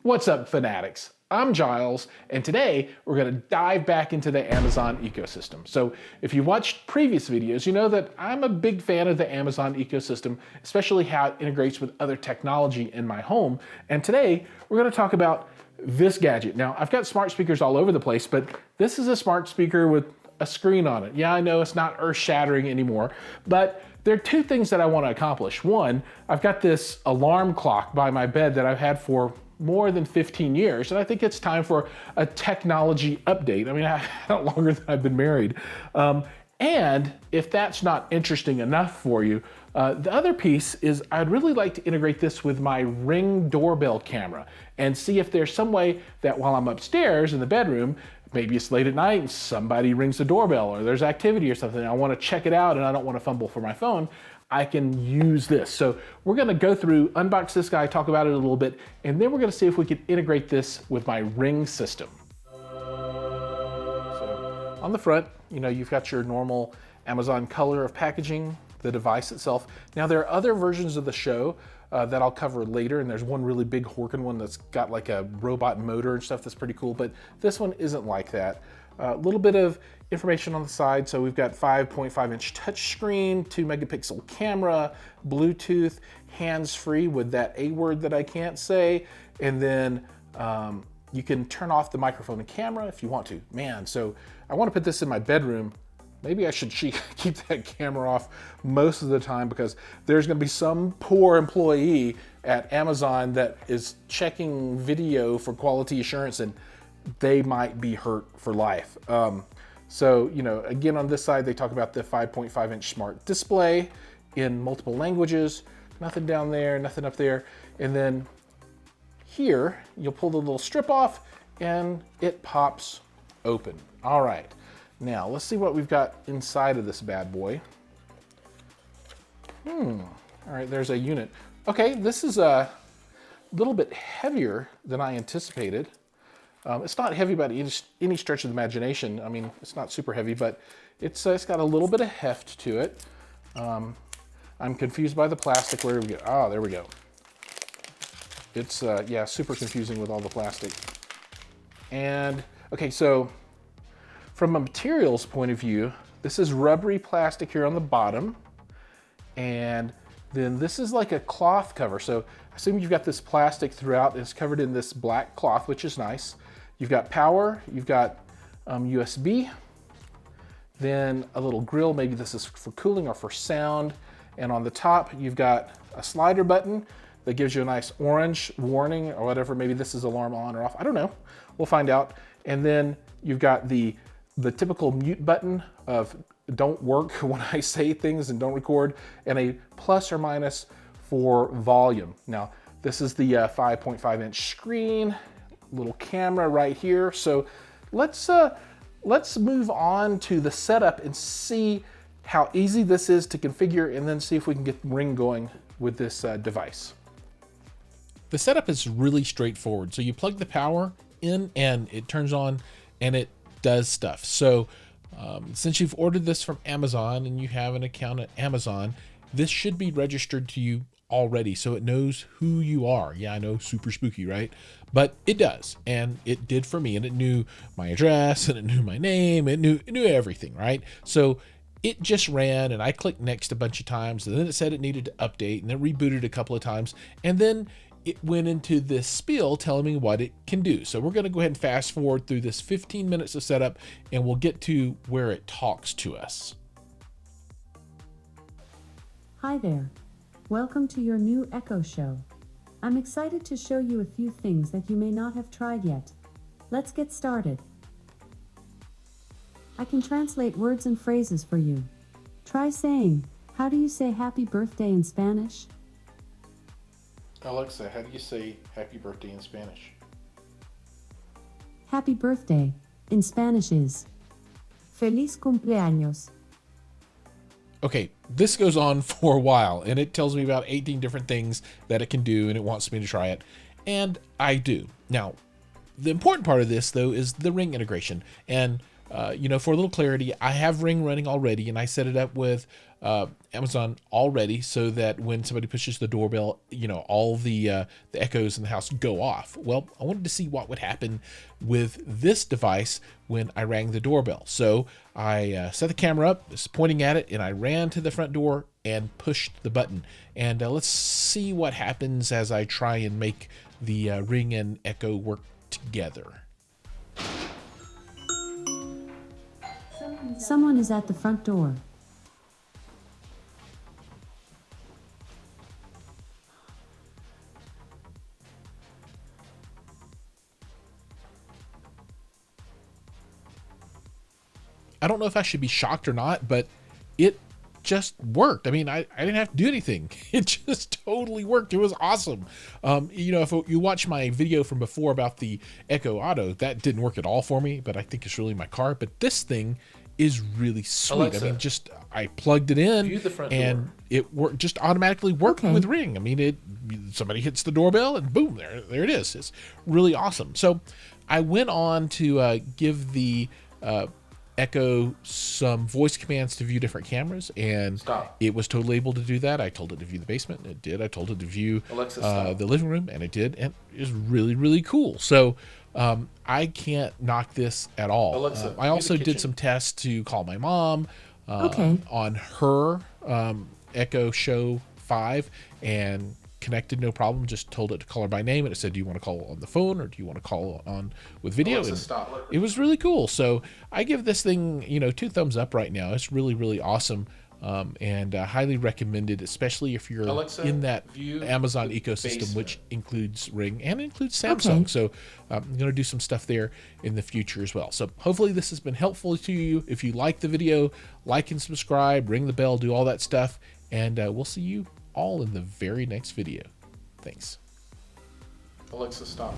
What's up, fanatics? I'm Giles, and today we're going to dive back into the Amazon ecosystem. So if you watched previous videos, you know that I'm a big fan of the Amazon ecosystem, especially how it integrates with other technology in my home. And today we're going to talk about this gadget. Now, I've got smart speakers all over the place, but this is a smart speaker with a screen on it. Yeah, I know it's not earth-shattering anymore, but there are two things that I want to accomplish. One, I've got this alarm clock by my bed that I've had for more than 15 years, and I think it's time for a technology update. I mean, I've had it longer than I've been married. And if that's not interesting enough for you, the other piece is I'd really like to integrate this with my Ring doorbell camera and see if there's some way that while I'm upstairs in the bedroom, maybe it's late at night and somebody rings the doorbell or there's activity or something, and I want to check it out and I don't want to fumble for my phone, I can use this. So we're going to go through, unbox this guy, talk about it a little bit, and then we're going to see if we can integrate this with my Ring system. So on the front, you know, you've got your normal Amazon color of packaging, the device itself. Now there are other versions of the show that I'll cover later, and there's one really big Horkin one that's got like a robot motor and stuff that's pretty cool, but this one isn't like that. A little bit of information on the side. So we've got 5.5-inch touchscreen, 2-megapixel camera, Bluetooth, hands-free with that A word that I can't say, and then you can turn off the microphone and camera if you want to. Man, so I want to put this in my bedroom. Maybe I should keep that camera off most of the time, because there's going to be some poor employee at Amazon that is checking video for quality assurance, and they might be hurt for life. So, you know, again, on this side, they talk about the 5.5-inch smart display in multiple languages. Nothing down there, nothing up there. And then here, you'll pull the little strip off and it pops open. All right. Now, let's see what we've got inside of this bad boy. All right, there's a unit. Okay, this is a little bit heavier than I anticipated. It's not heavy by any stretch of the imagination. I mean, it's not super heavy, but it's got a little bit of heft to it. I'm confused by the plastic. Where do we go? Ah, there we go. It's, yeah, super confusing with all the plastic. And, okay, so from a materials point of view, this is rubbery plastic here on the bottom. And then this is like a cloth cover. So I assume you've got this plastic throughout. It's covered in this black cloth, which is nice. You've got power, you've got USB, then a little grill. Maybe this is for cooling or for sound. And on the top, you've got a slider button that gives you a nice orange warning or whatever. Maybe this is alarm on or off. I don't know. We'll find out. And then you've got the typical mute button of don't work when I say things and don't record, and a plus or minus for volume. Now, this is the 5.5-inch screen, little camera right here. So let's move on to the setup and see how easy this is to configure, and then see if we can get Ring going with this device. The setup is really straightforward. So you plug the power in and it turns on and it does stuff. So since you've ordered this from Amazon and you have an account at Amazon, this should be registered to you already, so it knows who you are. Yeah, I know, super spooky, right? But it does, and it did for me, and it knew my address, and it knew my name, it knew everything, right? So it just ran, and I clicked next a bunch of times, and then it said it needed to update, and it rebooted a couple of times, and then it went into this spiel telling me what it can do. So we're going to go ahead and fast forward through this 15 minutes of setup, and we'll get to where it talks to us. Hi there. Welcome to your new Echo Show. I'm excited to show you a few things that you may not have tried yet. Let's get started. I can translate words and phrases for you. Try saying, how do you say happy birthday in Spanish? Alexa, how do you say happy birthday in Spanish? Happy birthday in Spanish is Feliz cumpleaños. Okay, this goes on for a while, and it tells me about 18 different things that it can do, and it wants me to try it, and I do. Now, the important part of this, though, is the Ring integration, and for a little clarity, I have Ring running already, and I set it up with Amazon already so that when somebody pushes the doorbell, all the echoes in the house go off. Well, I wanted to see what would happen with this device when I rang the doorbell. So I set the camera up, was pointing at it, and I ran to the front door and pushed the button. And let's see what happens as I try and make the Ring and Echo work together. Someone is at the front door. I don't know if I should be shocked or not, but it just worked. I mean, I didn't have to do anything. It just totally worked. It was awesome. If you watch my video from before about the Echo Auto, that didn't work at all for me, but I think it's really my car. But this thing is really sweet. Alexa, I mean, I plugged it in view the front and door. it worked, just automatically worked Okay. with Ring. I mean, somebody hits the doorbell and boom, there it is. It's really awesome. So I went on to give the Echo some voice commands to view different cameras, and Stop. it was totally able to do that. I told it to view the basement, and it did. I told it to view Alexa, stop. the living room, and it did, and it was really, really cool. So I can't knock this at all. Alexa, I view also the did kitchen. some tests to call my mom Okay. on her Echo Show 5, and connected no problem. Just told it to call her by name, and it said, do you want to call on the phone or do you want to call on with video? Alexa, And stop. it was really cool. So I give this thing 2 thumbs up right now. It's really, really awesome, and highly recommended, especially if you're Alexa, in that view Amazon the ecosystem, basement. which includes Ring and includes Samsung. Okay. So I'm going to do some stuff there in the future as well. So hopefully this has been helpful to you. If you like the video, like and subscribe, ring the bell, do all that stuff, and we'll see you all in the very next video. Thanks. Alexa, stop.